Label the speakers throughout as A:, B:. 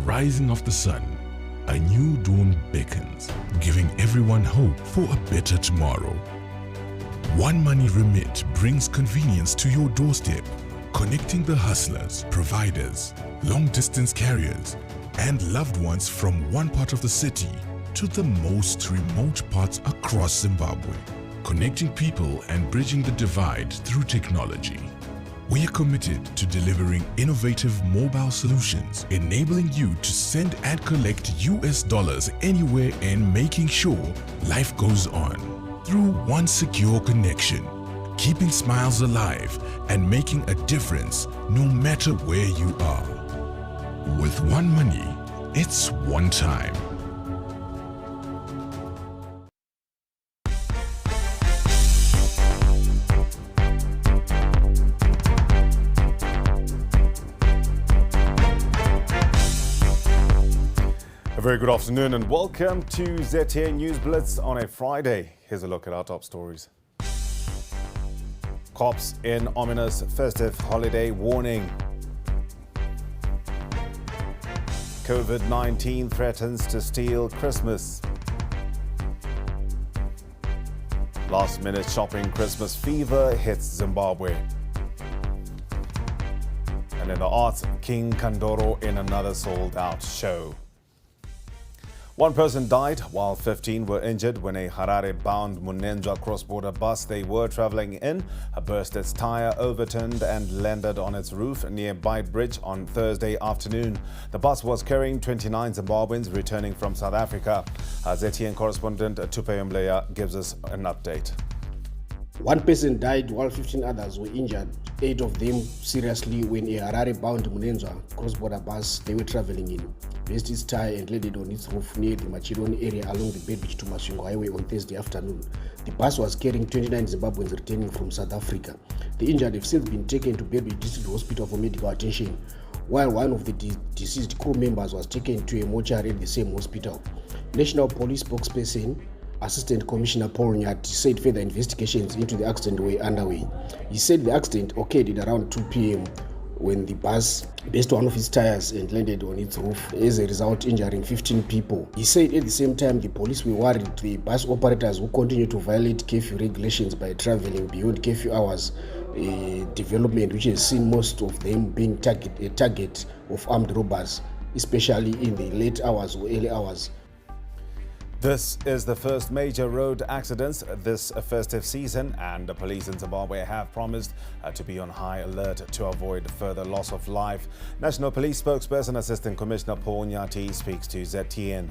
A: rising of the sun, a new dawn beckons, giving everyone hope for a better tomorrow. One Money Remit brings convenience to your doorstep, connecting the hustlers, providers, long-distance carriers, and loved ones from one part of the city to the most remote parts across Zimbabwe, connecting people and bridging the divide through technology. We are committed to delivering innovative mobile solutions, enabling you to send and collect US dollars anywhere and making sure life goes on through one secure connection, keeping smiles alive and making a difference no matter where you are. With One Money, it's one time.
B: A very good afternoon and welcome to ZTN News Blitz on a Friday. Here's a look at our top stories. Cops in ominous festive holiday warning. COVID-19 threatens to steal Christmas. Last-minute shopping Christmas fever hits Zimbabwe. And in the arts, King Kandoro in another sold-out show. One person died while 15 were injured when a Harare-bound Munenjwa cross-border bus they were traveling in burst its tire, overturned and landed on its roof near Byte Bridge on Thursday afternoon. The bus was carrying 29 Zimbabweans returning from South Africa. Our ZTN correspondent Tupe Mleya gives us an update.
C: One person died while 15 others were injured, 8 of them seriously when a Harare-bound Munenjwa cross-border bus they were traveling in burst its tire and landed on its roof near the Machironi area along the Bedwich to Masvingo Highway on Thursday afternoon. The bus was carrying 29 Zimbabweans returning from South Africa. The injured have since been taken to Bedwich District Hospital for medical attention, while one of the deceased crew members was taken to a mortuary at the same hospital. National Police spokesperson Assistant Commissioner Paul Nyati said further investigations into the accident were underway. He said the accident occurred at around 2 p.m. when the bus burst one of its tires and landed on its roof, as a result injuring 15 people. He said at the same time the police were worried the bus operators who continue to violate curfew regulations by traveling beyond curfew hours, a development which has seen most of them being a target of armed robbers, especially in the late hours or early hours.
B: This is the first major road accidents this festive season, and the police in Zimbabwe have promised to be on high alert to avoid further loss of life. National Police spokesperson Assistant Commissioner Paul Nyati speaks to ZTN.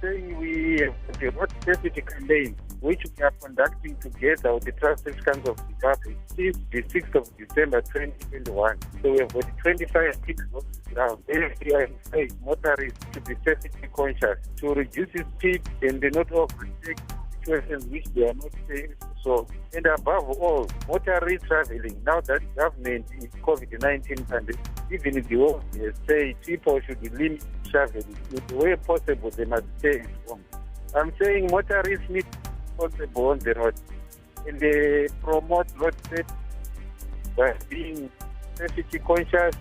D: Saying we have a road safety campaign which we are conducting together with the Traffic Council of Zimbabwe since the 6th of December 2021. So we have got 25 people now. We encourage motorists to be safety conscious, to reduce speed and not overtake situations which they are not safe. So, and above all, motorists traveling, now that government is COVID-19 pandemic, even if the world say people should limit traveling, where possible they must stay at home. I'm saying motorists need to be responsible on the road, and they promote road safety by being safety conscious,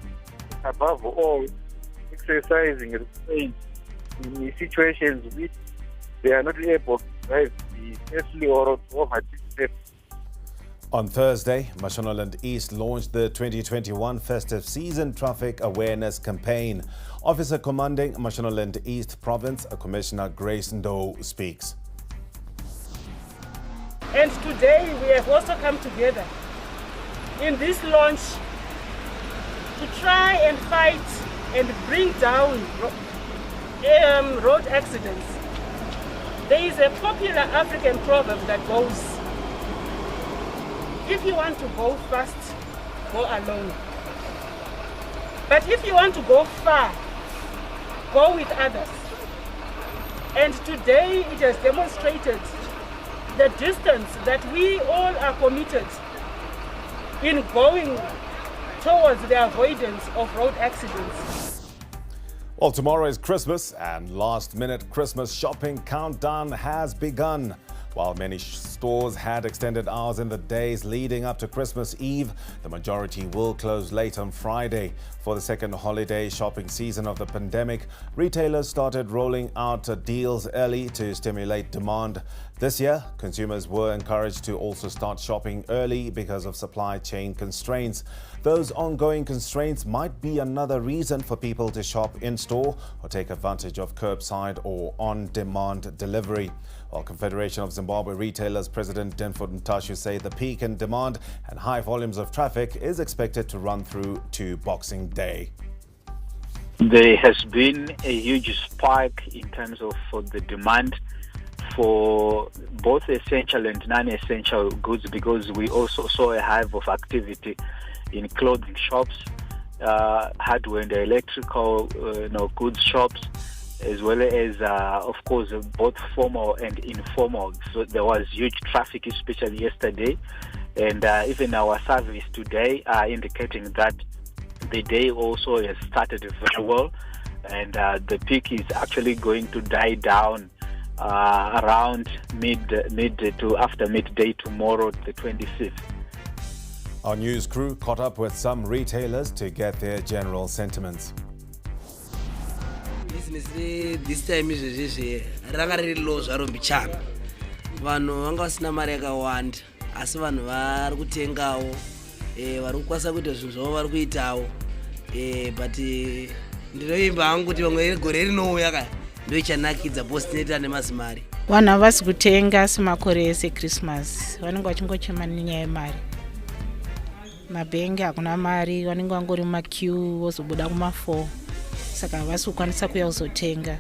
D: above all, exercising restraint in situations which they are not able to drive safely or overtake safely.
B: On Thursday, Mashonaland East launched the 2021 festive season traffic awareness campaign. Officer commanding Mashonaland East Province, Commissioner Grace Ndo speaks.
E: And today we have also come together in this launch to try and fight and bring down road accidents. There is a popular African proverb that goes, if you want to go fast, go alone. But if you want to go far, go with others. And today it has demonstrated the distance that we all are committed in going towards the avoidance of road accidents.
B: Well, tomorrow is Christmas and last-minute Christmas shopping countdown has begun. While many stores had extended hours in the days leading up to Christmas Eve, the majority will close late on Friday. For the second holiday shopping season of the pandemic, retailers started rolling out deals early to stimulate demand. This year, consumers were encouraged to also start shopping early because of supply chain constraints. Those ongoing constraints might be another reason for people to shop in-store or take advantage of curbside or on-demand delivery. While Confederation of Zimbabwe Retailers President Denford Ntashu say the peak in demand and high volumes of traffic is expected to run through to Boxing Day.
F: There has been a huge spike in terms of the demand for both essential and non-essential goods, because we also saw a hive of activity in clothing shops, hardware and electrical goods shops, as well as, of course, both formal and informal. So there was huge traffic, especially yesterday. And even our surveys today are indicating that the day also has started very well. And the peak is actually going to die down around mid to after midday tomorrow, the 25th.
B: Our news crew caught up with some retailers to get their general sentiments.
G: Business this time is ranga low zvaro mbichana vanhu vanga vasina mari yakawanda asi vanhu vari kutengawo vari kukwasa kuita zvinhu zvavo vari kuitawo but ndinoimba hangu kuti vamwe gore rinouya kaya ndoichanakidza post neta nemazimari
H: vanhu havasi kutenga semakore ese Christmas vanenge vachingochema nenyaya yemari mabhengi hakuna mari vanenge vangori mumaqueue vozobuda kuma4 saka havasi kukwanisa kuya kuzotenga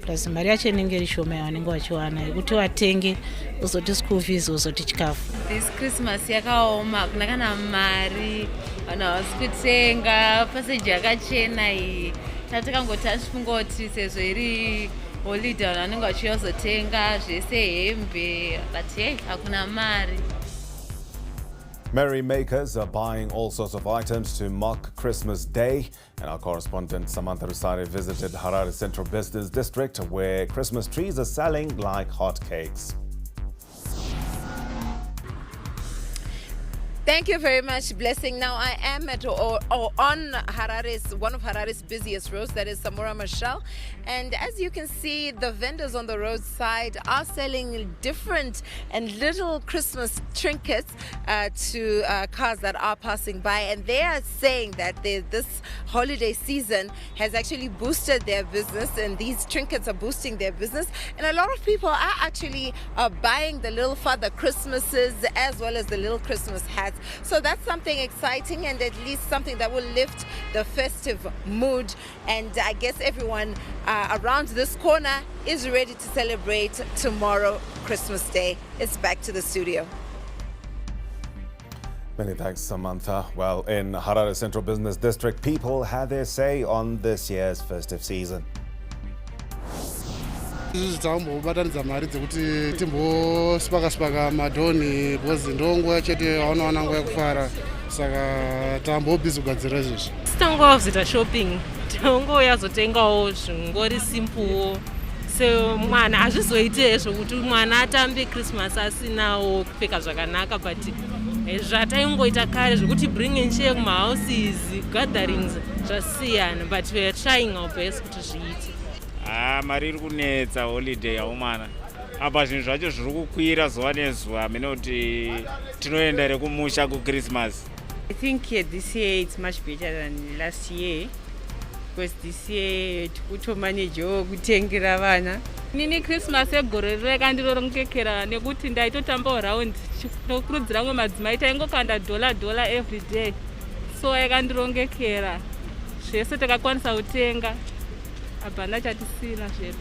H: plus mari yacho inenge iri shoma yavanenge vachiwana yekuti vatenge uzoti school fees uzoti chikafu.
I: This Christmas yakaoma hakuna kana mari vanhu havasi kutenga paseji yakachena iyi tatakangoti sezvo iri holiday vanhu vanenge vachiuya kuzotenga zvese hembe but hey hakuna mari.
B: Merrymakers are buying all sorts of items to mark Christmas Day, and our correspondent Samantha Rusare visited Harare Central Business District, where Christmas trees are selling like hotcakes.
J: Thank you very much, Blessing. Now I am at on Harare's one of Harare's busiest roads, that is Samora Machel, and as you can see, the vendors on the roadside are selling different and little Christmas trinkets to cars that are passing by, and they are saying that this holiday season has actually boosted their business, and these trinkets are boosting their business, and a lot of people are actually buying the little Father Christmases as well as the little Christmas hats. So that's something exciting and at least something that will lift the festive mood, and I guess everyone around this corner is ready to celebrate tomorrow, Christmas Day. It's back to the studio.
B: Many thanks, Samantha. Well, in Harare Central Business District, people had their say on this year's festive season.
K: Tambobatanidza mari dzekuti timbosipaka madhoni because ndonguva chete yaonowana nguva yekufara, saka tambobhizi kugadzira izvozvi.
E: Titangovzita shopping tongoya zotengawo zvingori simple semwana hazvizoiti hezvo kuti mwana atambe Christmas asinawo kupfeka zvakanaka, but zvataingoita kare zvokuti bring and share kumahouses gatherings zvasiyana, but we are trying our best kuti zviite.
L: Mari iri kunetsa holiday yaumana apa zvinhu zvacho zviri kukwira zuva nezuva minoti tinoenda rekumusha kuChristmas.
M: I think this year it's much better than last year because this year tikutomanejawo kutengera vana.
E: Nini Christmas egore rekandorongekera nekuti ndaitotambawo round nokurudzira ngo madzimai taingokanda $1 every day, so yakandirongekera zvese takakwanisa kutenga apana chatisina zvedu.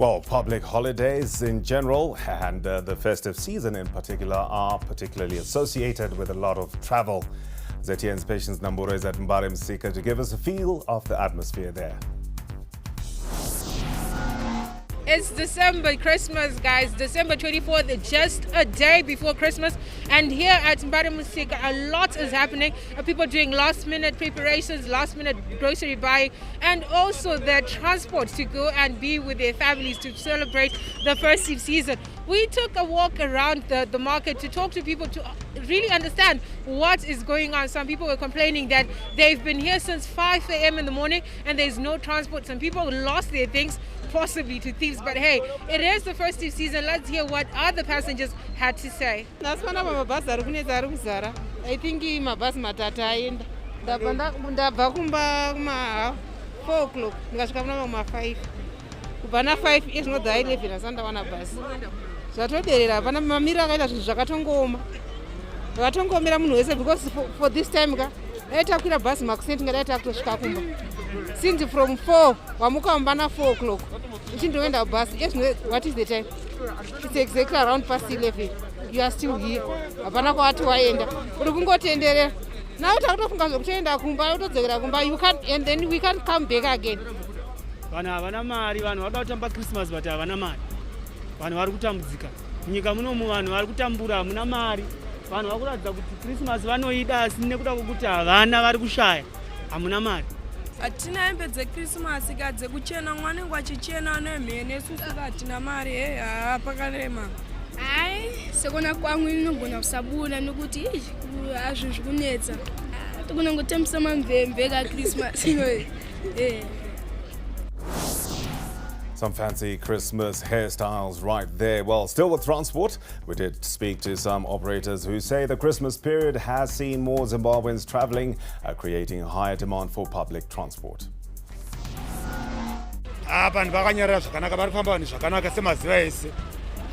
B: Well, public holidays in general and the festive season in particular are particularly associated with a lot of travel. ZTN's Patience Namburo is at Mbare Msika to give us a feel of the atmosphere there.
N: It's December, Christmas, guys. December 24th, just a day before Christmas. And here at Mbare Msika, a lot is happening. People doing last-minute preparations, last-minute grocery buying, and also their transport to go and be with their families to celebrate the festive season. We took a walk around the market to talk to people to really understand what is going on. Some people were complaining that they've been here since 5 a.m. in the morning and there's no transport. Some people lost their things, possibly to thieves. But hey, it is the festive season. Let's hear what other passengers had to say.
M: I think mabus matata aenda. Ndabva kumba kuma 4 o'clock. Ndikasvika kuna kuma 5. Kubva 5 is not the 11 asanda wana bus. Zvatoderera hapana mamira akaita zvinhu zvakatongoma. Vakatongomira munhu wese because for this time ka takwira bus maxent ngadaita kutosvika kumba. Since from 4 wamuka mbana 4 o'clock. Uchindoenda bus. Yes, what is the time? It's exactly around past 11. You are still here. Hapana kwati waenda. Uri kungotenderera. Now takutofunga zvokutoenda kumba utodzokera kumba. You can't, and then we can't come back again.
O: Vanhu havana mari, vanhu vada kutamba Christmas but havana mari. Vanhu vari kutambudzika. Munyika munomu vanhu vari kutambura hamuna mari. Vanhu vari kuratidza kuti Christmas vanoida asi nekuda kwokuti havana vari kushaya. Hamuna mari.
P: Hatina hembe dzeKrismas dzekuchena mwana wangu achichena nemhene isusu hatina mari pakarema.
Q: Hai, sekona kwangu inogona kusabuna nokuti azvinhu zvikunetsa. Togona ngotambisa mamvemve kaChristmas inoyi.
B: Some fancy Christmas hairstyles right there. Well, still with transport, we did speak to some operators who say the Christmas period has seen more Zimbabweans traveling, creating a higher demand for public transport.
R: Vanhu vakanyarara zvakanaka, vari kufamba vanhu zvakanaka semazuva ese.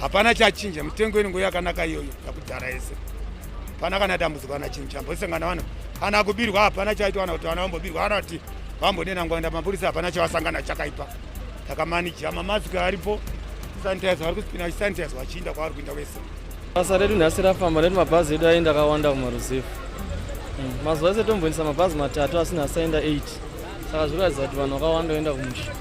R: Hapana chachinja, mitengo inenge yakanaka iyoyo yakudhara ese. Hapana kana dambudziko kana chinhu chambosangana vanhu. Kana kubirwa hapana chaitwa kana kuti vana vambobirwa kana kuti vambonena ngoenda mapurisa hapana chavasangana chakaipa. Takamanija mamasiki aripo, sanitizer vari kusipina sanitizer vachiinda kwavari kuenda wese.
S: Basa redu nhasi rafamba redu mabhazi edu aenda akawanda kumaruzevha. Mazuva ese tombonisa mabhazi matatu asi nhasi aenda 8. Saka zvinoratidza kuti vanhu vakawanda voenda kumusha.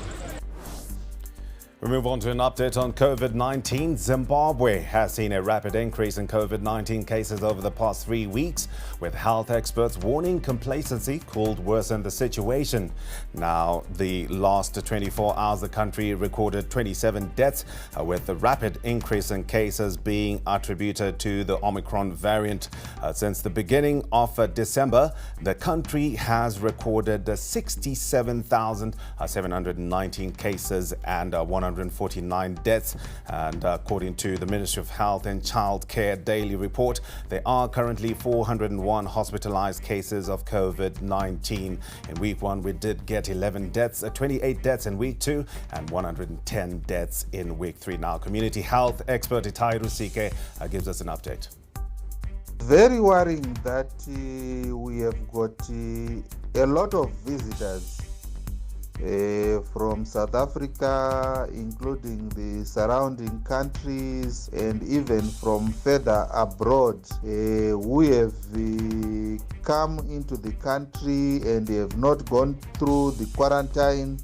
B: We move on to an update on COVID-19. Zimbabwe has seen a rapid increase in COVID-19 cases over the past 3 weeks, with health experts warning complacency could worsen the situation. Now, the last 24 hours, the country recorded 27 deaths, with the rapid increase in cases being attributed to the Omicron variant. Since the beginning of December, the country has recorded 67,719 cases and 149 deaths, and according to the Ministry of Health and Child Care Daily Report, there are currently 401 hospitalized cases of COVID-19. In week 1, we did get 11 deaths, 28 deaths in week 2, and 110 deaths in week 3. Now, community health expert Itai Rusike gives us an update.
T: Very worrying that we have got a lot of visitors from South Africa, including the surrounding countries, and even from further abroad, who have come into the country and have not gone through the quarantine,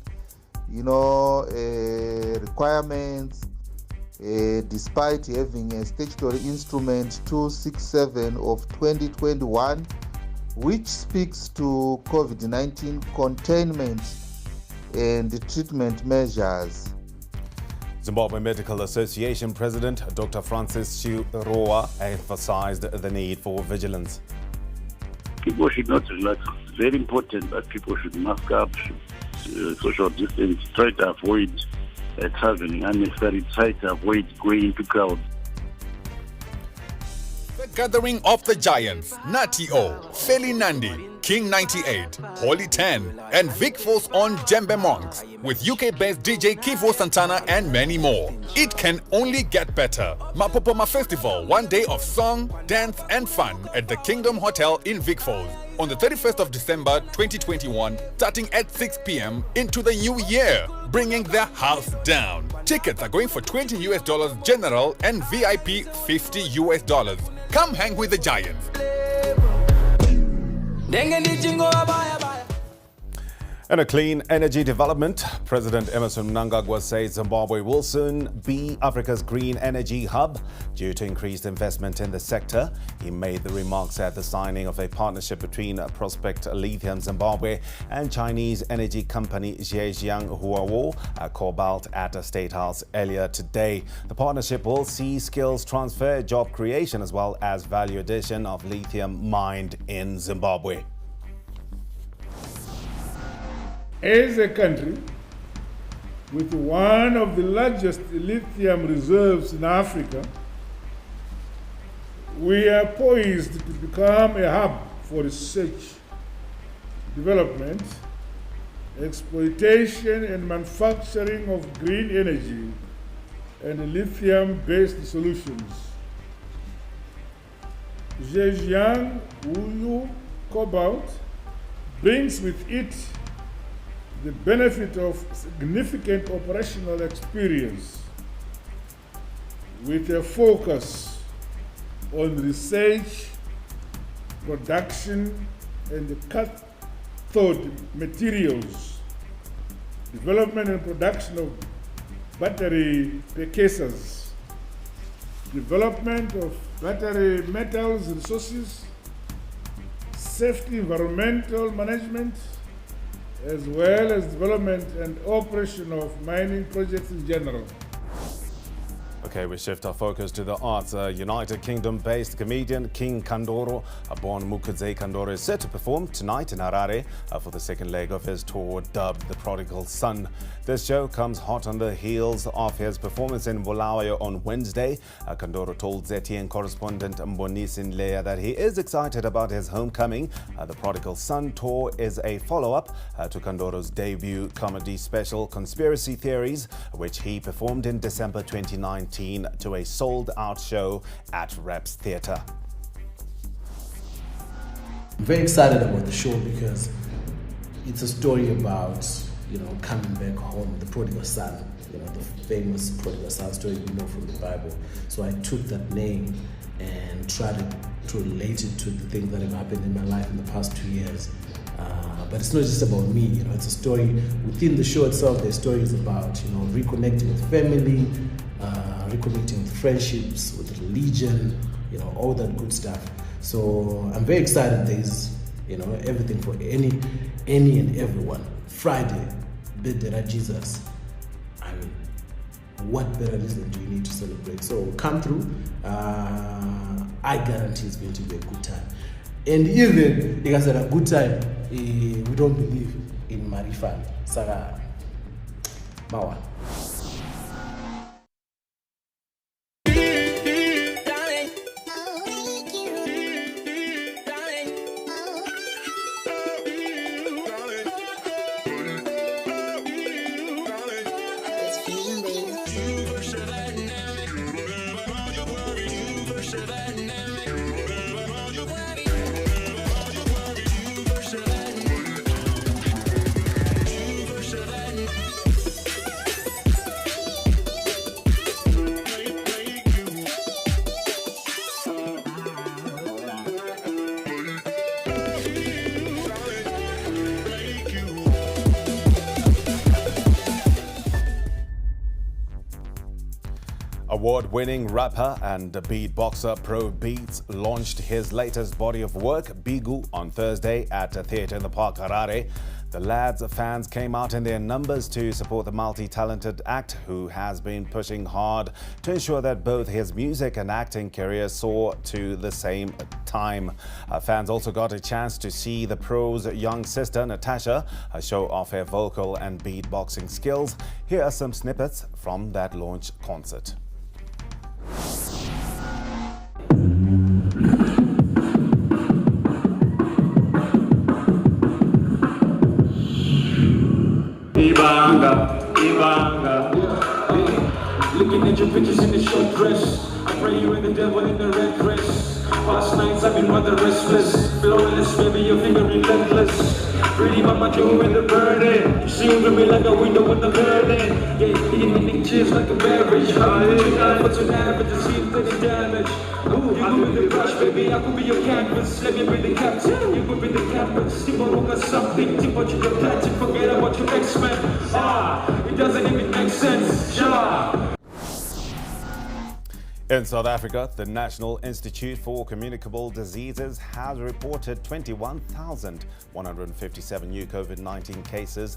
T: requirements, despite having a statutory instrument 267 of 2021, which speaks to COVID-19 containment and the treatment measures.
B: Zimbabwe Medical Association President Dr. Francis Chirowa emphasized the need for vigilance.
U: People should not relax. It's very important that people should mask up, social distance, try to avoid traveling unnecessary, try to avoid going into crowds.
V: The gathering of the giants, Nati O, Feli Nandi,
A: King 98, Holy 10, and Vic Force on Djembe Monks, with UK-based DJ Kivo Santana and many more. It can only get better. Mapopoma Festival, one day of song, dance and fun at the Kingdom Hotel in Vic Falls on the 31st of December 2021, starting at 6 p.m. into the new year, bringing the house down. Tickets are going for $20 general and VIP $50. Come hang with the giants.
B: And a clean energy development, President Emmerson Mnangagwa says Zimbabwe will soon be Africa's green energy hub due to increased investment in the sector. He made the remarks at the signing of a partnership between Prospect Lithium Zimbabwe and Chinese energy company Zhejiang Huawo Cobalt at a State House earlier today. The partnership will see skills transfer, job creation, as well as value addition of lithium mined in Zimbabwe.
V: As a country with one of the largest lithium reserves in Africa, we are poised to become a hub for research, development, exploitation and manufacturing of green energy and lithium-based solutions. Zhejiang Huawo Cobalt brings with it the benefit of significant operational experience with a focus on research, production, and cathode materials, development and production of battery precursors, development of battery metals resources, safety, environmental management, as well as development and operation of mining projects in general.
B: Okay, we shift our focus to the arts. United Kingdom-based comedian King Kandoro, born Mukudze Kandoro, is set to perform tonight in Harare for the second leg of his tour dubbed The Prodigal Son. This show comes hot on the heels of his performance in Bulawayo on Wednesday. Kandoro told ZTN correspondent Mbonisi Nleya that he is excited about his homecoming. The Prodigal Son tour is a follow-up to Kandoro's debut comedy special Conspiracy Theories, which he performed in December 2019 to a sold-out show at Reps Theatre.
C: I'm very excited about the show because it's a story about, coming back home, the prodigal son, the famous prodigal son story we know from the Bible. So I took that name and tried to relate it to the things that have happened in my life in the past 2 years. But it's not just about me, it's a story within the show itself. The story is about, reconnecting with family, reconnecting with friendships, with religion, all that good stuff. So I'm very excited. There's, everything for any and everyone. Friday, birthday of Jesus. I mean, what better reason do you need to celebrate? So come through. I guarantee it's going to be a good time. And even if it's a good time, we don't believe in Marifan. Sarah Mawa.
B: Award-winning rapper and beatboxer Pro Beats launched his latest body of work, Bigu, on Thursday at a theatre in the Park, Harare. The lad's fans came out in their numbers to support the multi-talented act, who has been pushing hard to ensure that both his music and acting careers soar to the same time. Fans also got a chance to see the pro's young sister, Natasha, show off her vocal and beatboxing skills. Here are some snippets from that launch concert.
W: Thank you.
D: Looking at your pictures in the short dress, I pray you and the devil in the red dress. Past nights I've been rather restless, flawless, baby, your finger relentless. Pretty mama doing the burden, she over me like a window with the curtain. Yeah, eating cheers like a beverage. What's an average to see if there's damage? Ooh, you could be the brush, baby, I could be your canvas. Let me be the captain, you could be the canvas. Tip on something, tip on your platinum, forget about your X-Men. It doesn't even make sense, yeah.
B: In South Africa, the National Institute for Communicable Diseases has reported 21,157 new COVID-19 cases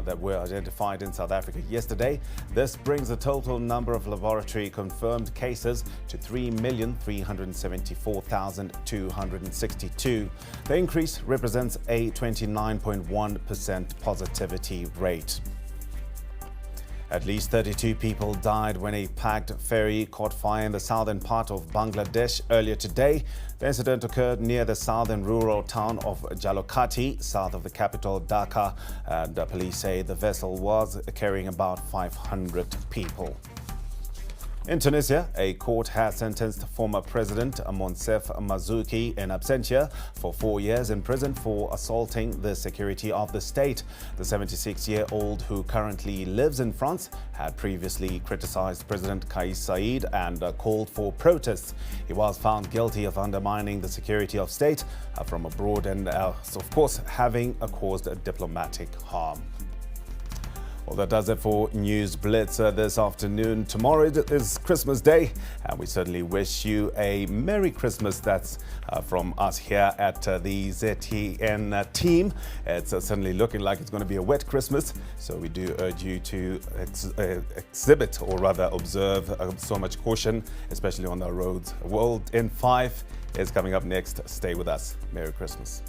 B: that were identified in South Africa yesterday. This brings the total number of laboratory confirmed cases to 3,374,262. The increase represents a 29.1% positivity rate. At least 32 people died when a packed ferry caught fire in the southern part of Bangladesh earlier today. The incident occurred near the southern rural town of Jalokati, south of the capital Dhaka, and police say the vessel was carrying about 500 people. In Tunisia, a court has sentenced former President Monsef Mazouki in absentia for 4 years in prison for assaulting the security of the state. The 76-year-old, who currently lives in France, had previously criticized President Kais Saied and called for protests. He was found guilty of undermining the security of state from abroad and, of course, having caused diplomatic harm. Well, that does it for News Blitz this afternoon. Tomorrow is Christmas Day, and we certainly wish you a Merry Christmas. That's from us here at the ZTN team. It's certainly looking like it's going to be a wet Christmas, so we do urge you to exhibit, or rather observe, so much caution, especially on the roads. World in 5 is coming up next. Stay with us. Merry Christmas.